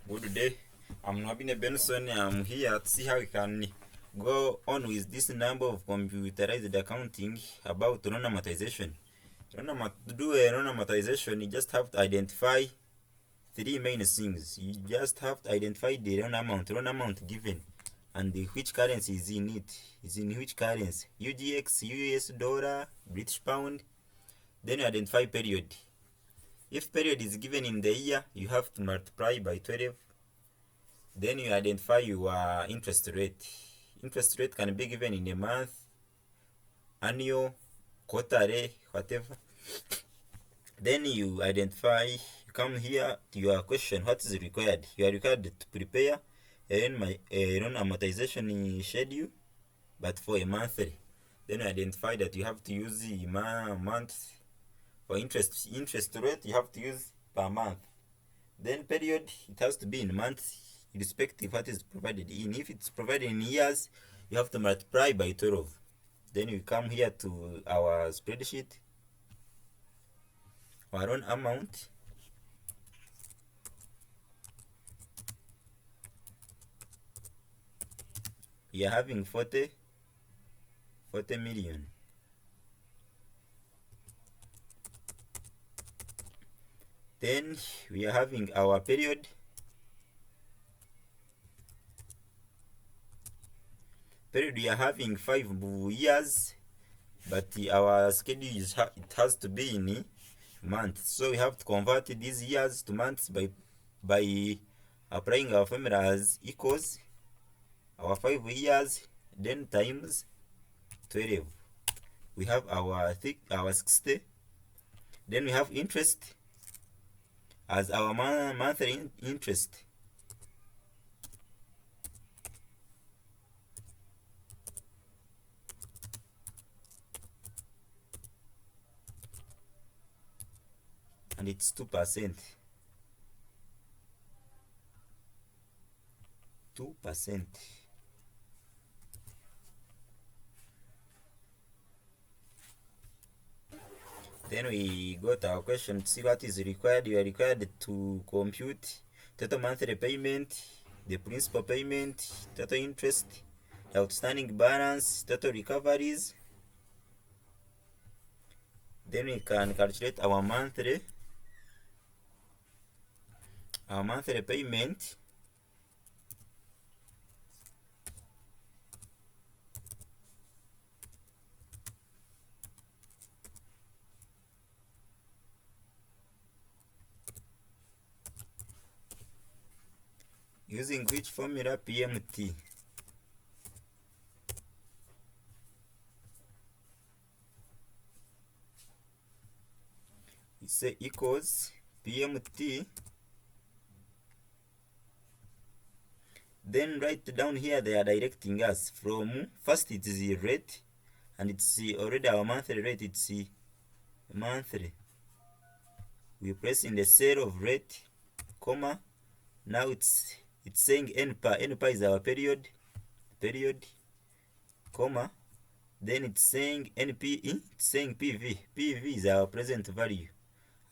Good day. I'm Nobine Benson. I'm here to see how we can go on with this number of computerized accounting about loan amortization. To do a loan amortization, you just have to identify three main things. You just have to identify the loan amount given, and which currency is in it. Is in which currency? UGX, US dollar, British pound. Then you identify period. If period is given in the year, you have to multiply by 12. Then you identify your interest rate. Interest rate can be given in a month, annual, quarterly, whatever. Then you identify, you come here to your question, what is required? You are required to prepare a loan amortization schedule, but for a monthly. Then you identify that you have to use the month. For interest rate, you have to use per month. Then period, it has to be in months, irrespective what is provided in. If it's provided in years, you have to multiply by 12. Then you come here to our spreadsheet, our loan amount. We are having 40 million. Then we are having our period. We are having 5 years, but our schedule is it has to be in months. So we have to convert these years to months by applying our formula as equals our 5 years, then times 12. We have our 60. Then we have interest as our monthly interest. And it's 2%. 2%. Then we got our question to see what is required. You are required to compute total monthly payment, the principal payment, total interest, the outstanding balance, total recoveries. Then we can calculate our monthly payment. Using which formula? PMT. We say equals PMT. Then write down here they are directing us from first it is the rate, and it's already our monthly rate. It's monthly. We press in the cell of rate, comma. Now it's saying n per is our period, comma. Then it's saying NP, it's saying PV. PV is our present value.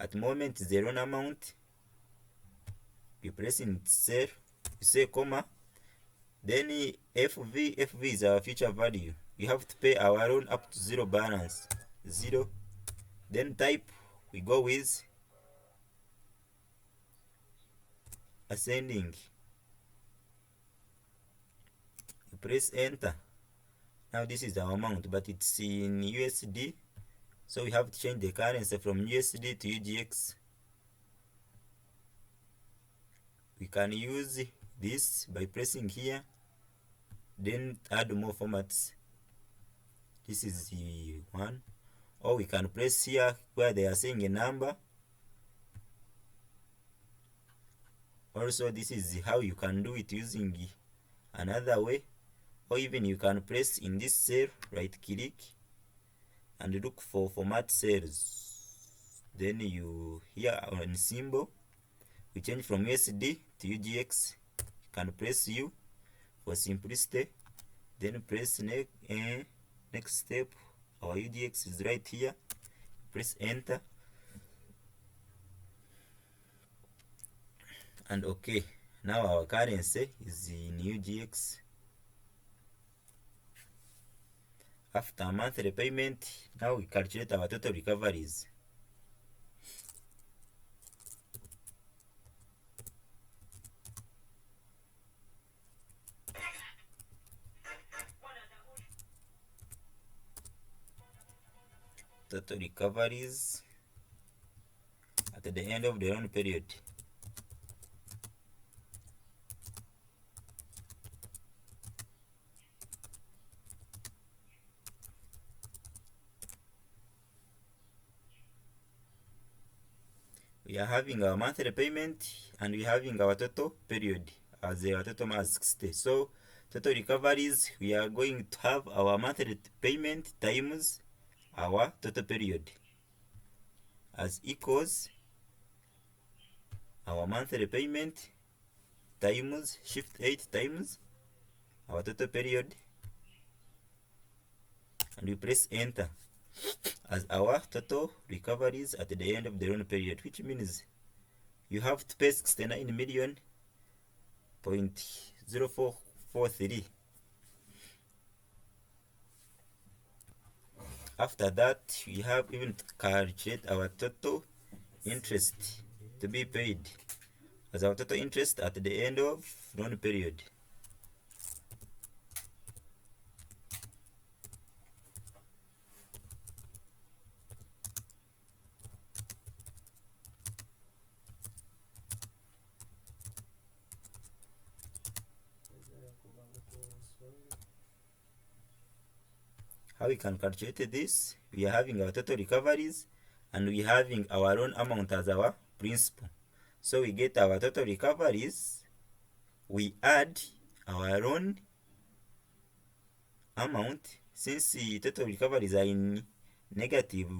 At the moment is the loan amount. We press in cell, we say comma. Then FV is our future value. We have to pay our loan up to 0 balance. 0. Then type, we go with ascending. You press enter. Now this is our amount, but it's in USD, so we have to change the currency from USD to UGX. We can use this by pressing here, then add more formats. This is the one, or we can press here where they are saying a number. Also, this is how you can do it using another way, or even you can press in this cell, right click, and look for format cells. Then you here on symbol, we change from USD to UGX. You can press U for simplicity, then press next step. Our UGX is right here. Press enter and OK. Now our currency is in UGX. After monthly payment, now we calculate our total recoveries. Total recoveries at the end of the loan period. We are having our monthly payment and we are having our total period as our total as 60. So total recoveries, we are going to have our monthly payment times our total period as equals our monthly payment times shift 8 times our total period, and we press enter as our total recoveries at the end of the loan period, which means you have to pay 69 million point 0443. After that, we have even to calculate our total interest to be paid as our total interest at the end of loan period. How we can calculate this? We are having our total recoveries and we are having our loan amount as our principal. So we get our total recoveries, we add our loan amount. Since the total recoveries are in negative,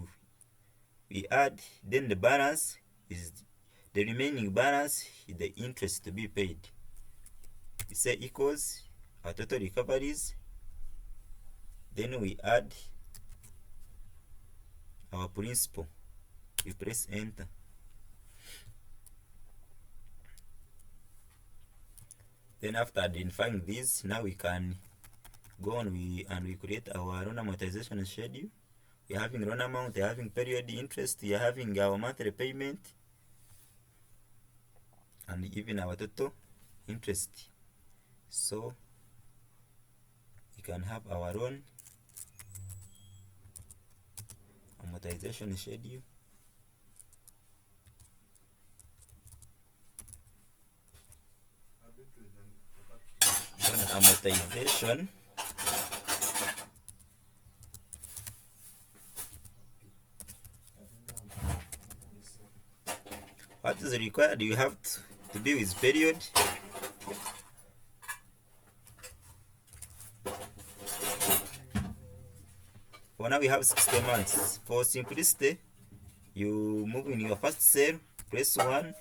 we add, then the balance is the remaining balance is the interest to be paid. We say equals our total recoveries, then we add our principal. We press enter. Then after identifying this, now we can go on and we create our loan amortization schedule. We are having loan amount, we are having period interest, we are having our monthly payment, and even our total interest. So we can have our loan amortization schedule. Loan amortization. What is required? You have to be with period. For now we have 60 months. For simplicity, you move in your first cell, press 1,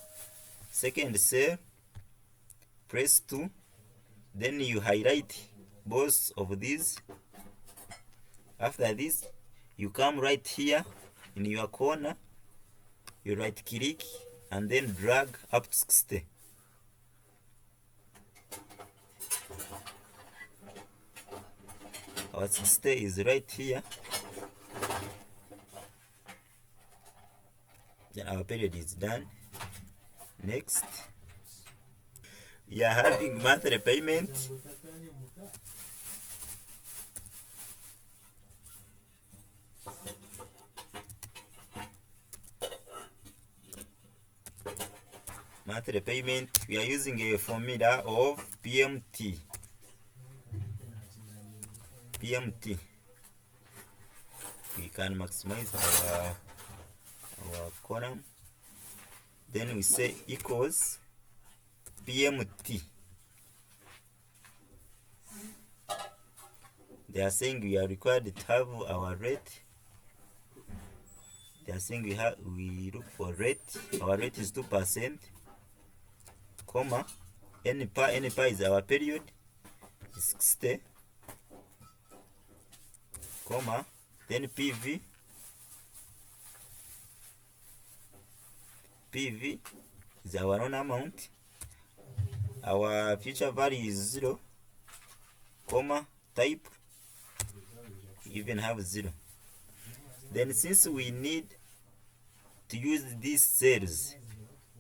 second cell, press 2, then you highlight both of these. After this, you come right here in your corner, you right click and then drag up to 60. Our 60 is right here. Then our period is done. Next, we are having monthly payment. Monthly payment, we are using a formula of PMT. PMT. We can maximize our column. Then we say equals PMT. They are saying we are required to have our rate. They are saying we look for rate. Our rate is 2%. Comma, N per is our period, is 60, comma, then PV is our loan amount, our future value is 0, comma, type, even have 0. Then since we need to use these cells,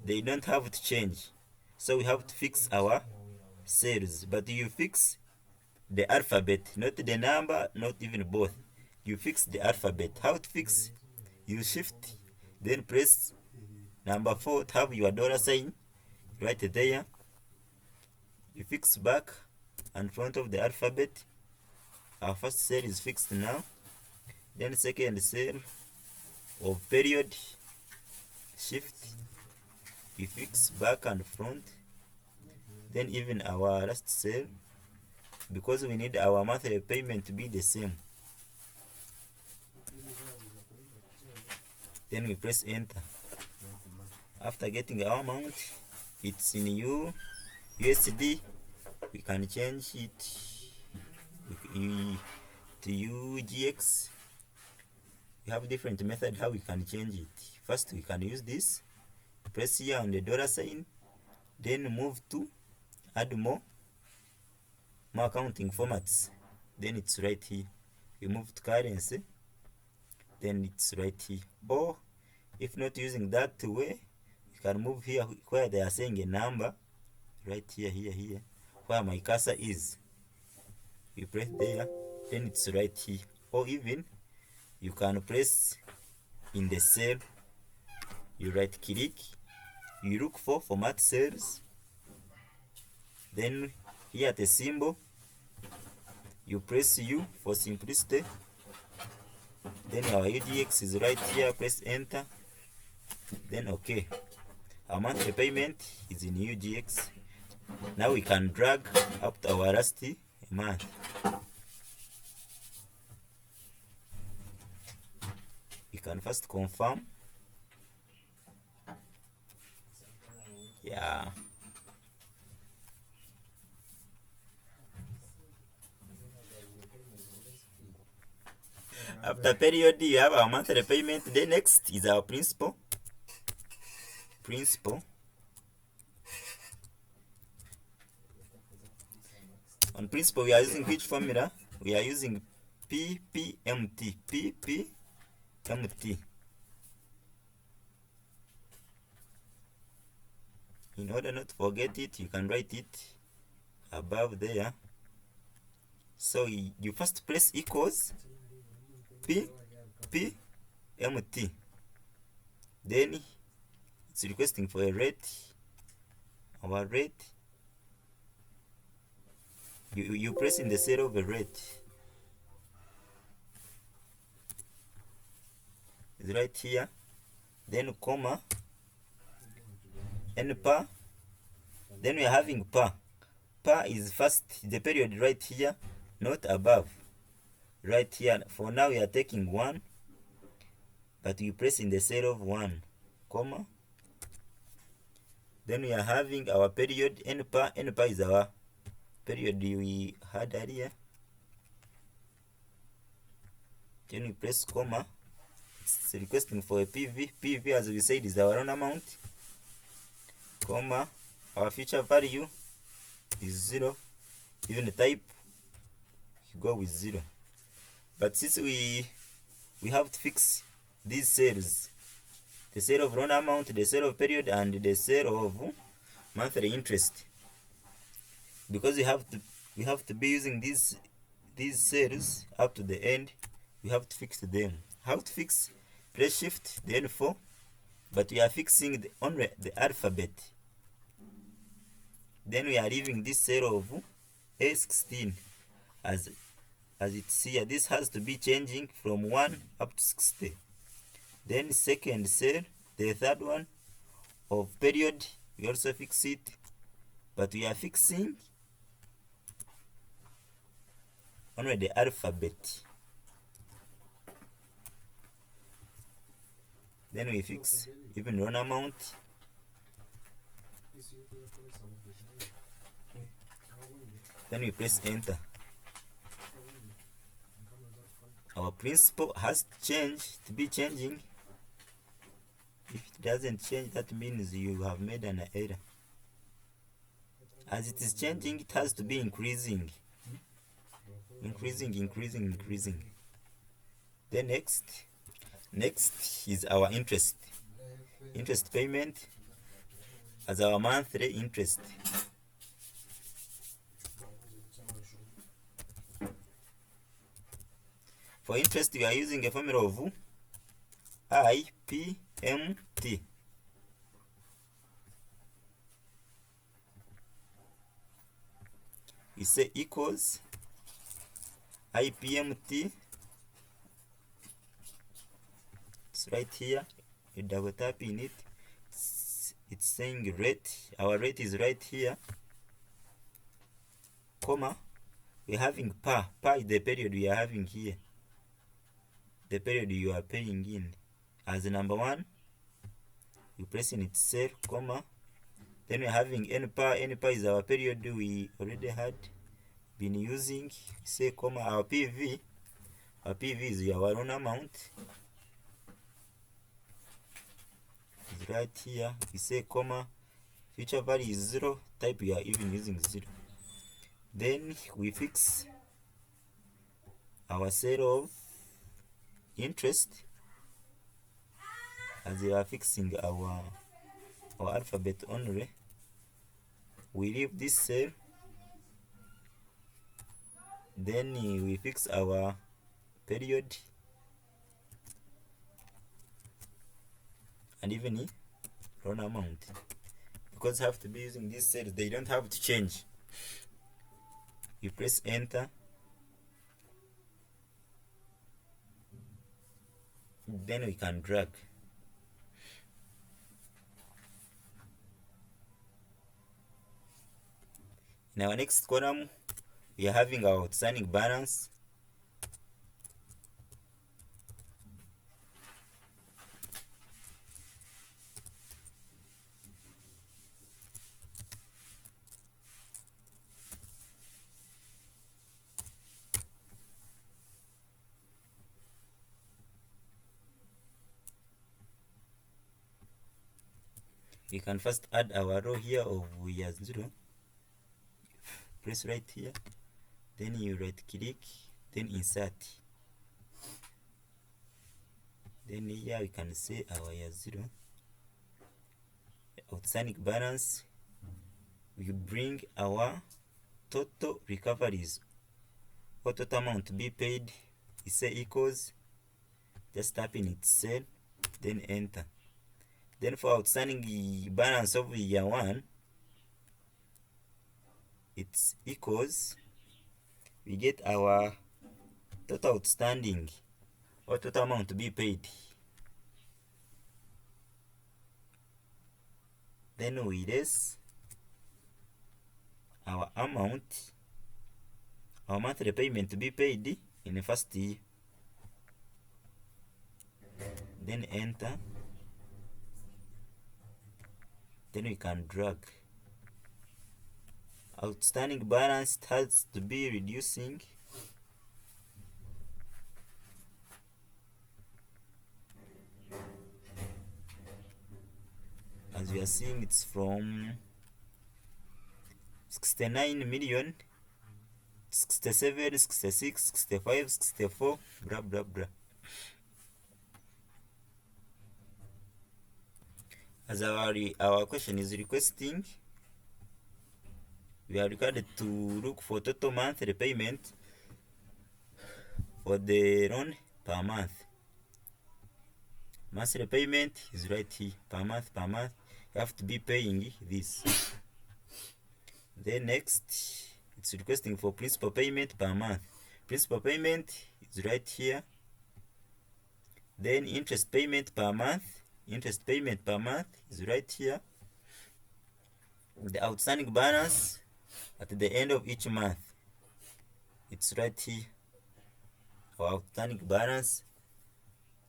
they don't have to change, so we have to fix our cells. But you fix the alphabet, not the number, not even both. You fix the alphabet. How to fix? You shift, then press number 4 to have your dollar sign right there. You fix back and front of the alphabet. Our first cell is fixed now. Then second cell of period, shift, you fix back and front. Then even our last cell, because we need our monthly payment to be the same. Then we press enter. After getting our amount, it's in USD. We can change it to UGX. We have different method how we can change it. First, we can use this. Press here on the dollar sign, then move to add more accounting formats. Then it's right here. We move to currency, then it's right here. Or if not using that way, you can move here where they are saying a number, right here, where my cursor is. You press there, then it's right here. Or even you can press in the cell, you right click, you look for format cells, then here at the symbol, you press U for simplicity, then our UGX is right here, press enter, then OK. Our monthly payment is in UGX. Now we can drag up to our last month. You can first confirm. Yeah. After period, you have our monthly payment. Then next is our principal. On principal, we are using which formula? We are using PPMT. In order not to forget it, you can write it above there. So you first press equals PPMT. Then it's requesting for a rate. Our rate, you press in the cell of a rate. It's right here. Then comma, and per. Then we are having per. Per is first the period right here, not above. Right here. For now we are taking 1, but we press in the cell of 1, comma. Then we are having our period n per. N per is our period we had earlier. Then we press comma. It's requesting for a PV. PV, as we said, is our own amount, comma. Our future value is 0. Even the type, you go with 0. But since we have to fix these cells, the cell of loan amount, the cell of period, and the cell of monthly interest, because we have to be using these cells up to the end, we have to fix them. How to fix? Press shift then 4, but we are fixing only the alphabet. Then we are leaving this cell of A16 as it's here. This has to be changing from 1 up to 60. Then second cell, the third one of period, we also fix it, but we are fixing only the alphabet. Then we fix even loan amount. Then we press enter. Our principal has changed to be changing. If it doesn't change, that means you have made an error. As it is changing, it has to be increasing. Increasing. Then next is our interest payment as our monthly interest. For interest, we are using a formula of IPMT. We say equals IPMT. It's right here. You double tap in it. It's saying rate. Our rate is right here. Comma. We're having per. Per is the period we are having here. The period you are paying in. As number 1, you press in its cell, comma. Then we're having n per. N per is our period we already had been using. Say comma. Our PV is our loan amount. It's right here. We say comma. Future value is 0. Type we are even using 0. Then we fix our cell of interest as we are fixing our alphabet only. We leave this cell. Then we fix our period and even loan amount, because have to be using these cells, they don't have to change. You press enter. Then we can drag. In our next column, we are having our outstanding balance. We can first add our row here of year 0. Press right here. Then you right click. Then insert. Then here we can say our year 0. Outstanding balance. We bring our total recoveries or total amount to be paid. We say equals. Just tap in its cell. Then enter. Then for outstanding balance of year 1, it's equals. We get our total outstanding or total amount to be paid. Then we less our amount, our monthly payment to be paid in the first year. Then enter. Then we can drag. Outstanding balance has to be reducing. As we are seeing, it's from 69 million, 67, 66, 65, 64, blah blah blah. As our question is requesting, we are required to look for total monthly payment for the loan per month. Monthly payment is right here. Per month. You have to be paying this. Then next, it's requesting for principal payment per month. Principal payment is right here. Then interest payment per month. Interest payment per month is right here. The outstanding balance at the end of each month, it's right here. Our outstanding balance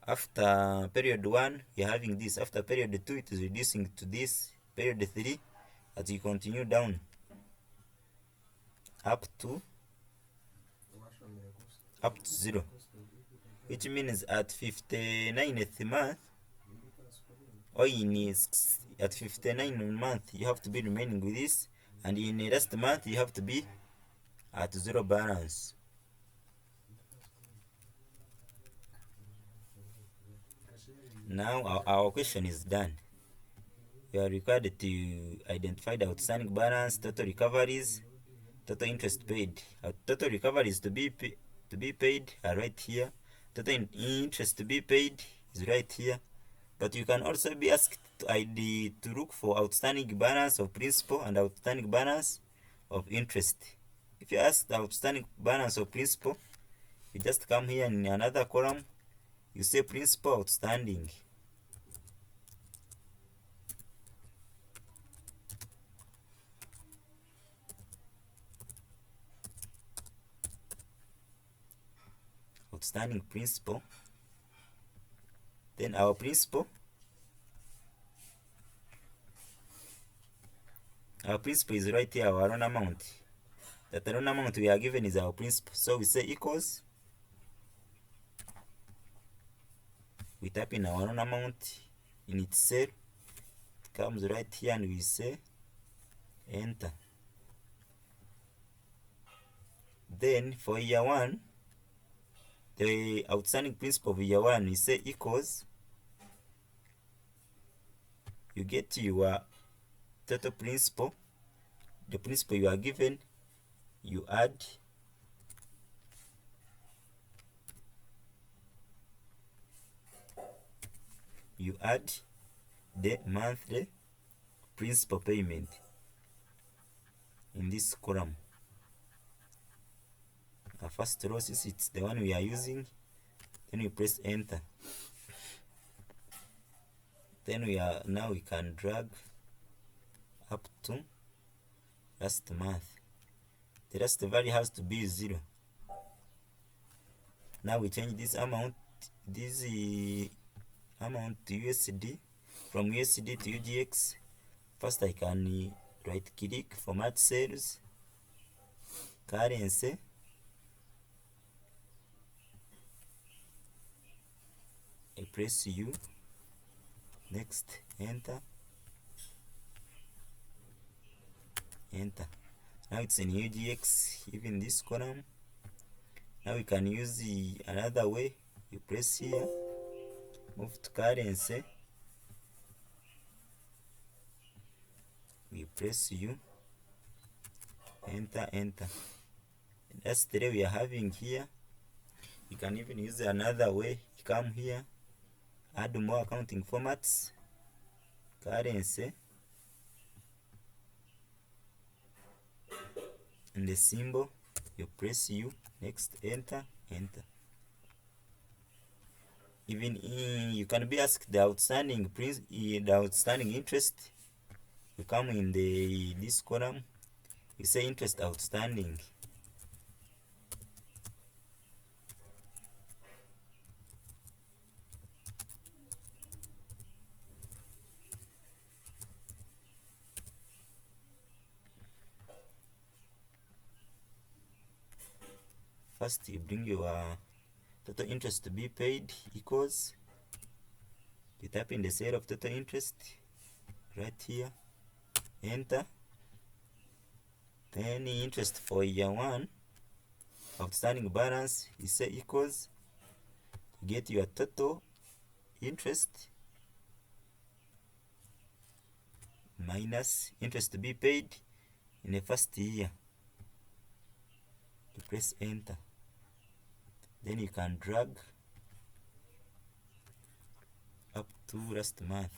after period 1, we are having this. After period 2, it is reducing to this. Period 3, as you continue down up to 0, which means at 59th month, or at 59th month, you have to be remaining with this, and in the last month you have to be at zero balance. Now our question is done. You are required to identify the outstanding balance, total recoveries, total interest paid. Total recoveries to be paid are right here. Total interest to be paid is right here. But you can also be asked to look for outstanding balance of principal and outstanding balance of interest. If you ask the outstanding balance of principal, you just come here in another column, you say principal outstanding. Outstanding principal. Then our principal. Our principal is right here, our loan amount. That loan amount we are given is our principal. So we say equals. We type in our loan amount in its cell. It comes right here and we say enter. Then for year 1, the outstanding principal of year 1 we say equals. You get your total principal, the principal you are given, you add the monthly principal payment in this column. Our first row, since it's the one we are using, then we press enter. Then we can drag up to last month. The last value has to be 0. Now we change this amount to USD, from USD to UGX. First I can right click, format cells, currency, I press U, next enter. Now it's in UGX, even this column. Now we can use another way. You press here, move to currency, we press U, enter. That's the way we are having here. You can even use another way. You come here, add more accounting formats, currency, and the symbol, you press U, next enter. Even you can be asked the outstanding interest. You come in this column, you say interest outstanding. First you bring your total interest to be paid equals, you type in the cell of total interest right here, enter. Then interest for year 1, outstanding balance, you say equals, you get your total interest minus interest to be paid in the first year. You press enter. Then you can drag up to last month.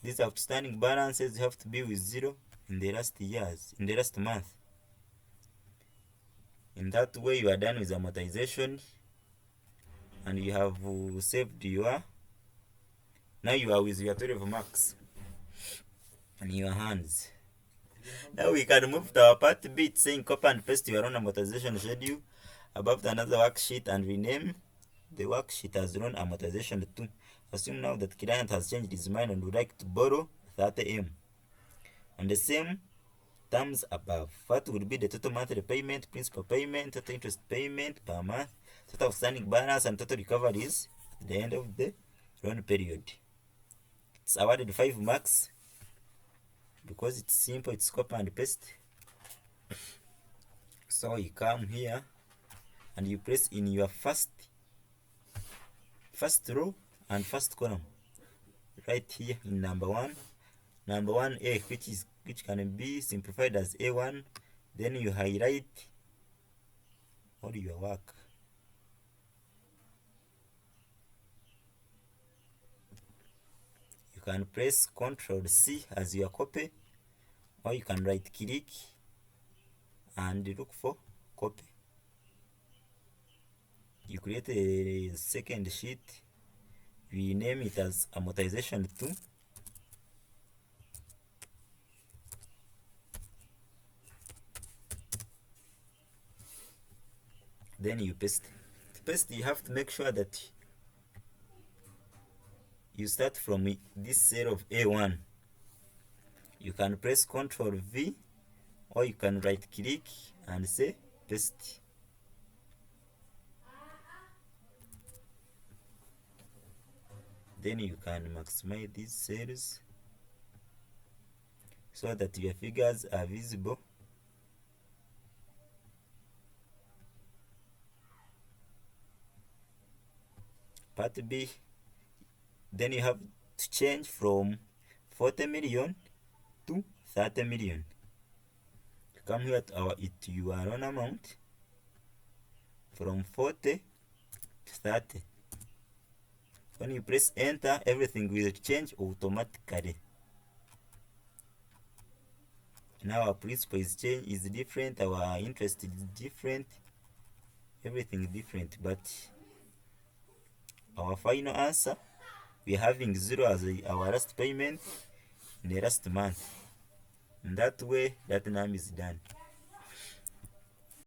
These outstanding balances have to be with 0 in the last month. In that way you are done with amortization, and you have saved now you are with your 12 marks in your hands. Now we can move to our part B, saying copy and paste your own amortization schedule above another worksheet and rename the worksheet as loan amortization 2. Assume now that client has changed his mind and would like to borrow 30M. On the same terms above, what would be the total monthly payment, principal payment, total interest payment per month, total outstanding balance, and total recoveries at the end of the loan period? It's awarded 5 marks. because it's simple, it's copy and paste. So you come here and you press in your first row and first column right here in number 1A, which can be simplified as A1. Then you highlight all your work. You can press Ctrl C as your copy, or you can right click and look for copy. You create a second sheet, we name it as amortization 2. Then you paste. To paste, you have to make sure that you start from this cell of A1. You can press Ctrl V, or you can right click and say paste. Then you can maximize these cells so that your figures are visible. Part B, then you have to change from 40 million to 30 million. Come here to your loan amount from 40 to 30. When you press enter, everything will change automatically. Now our principal is different, our interest is different, everything is different, but our final answer, we're having 0 as our last payment in the last month. In that way, that number is done.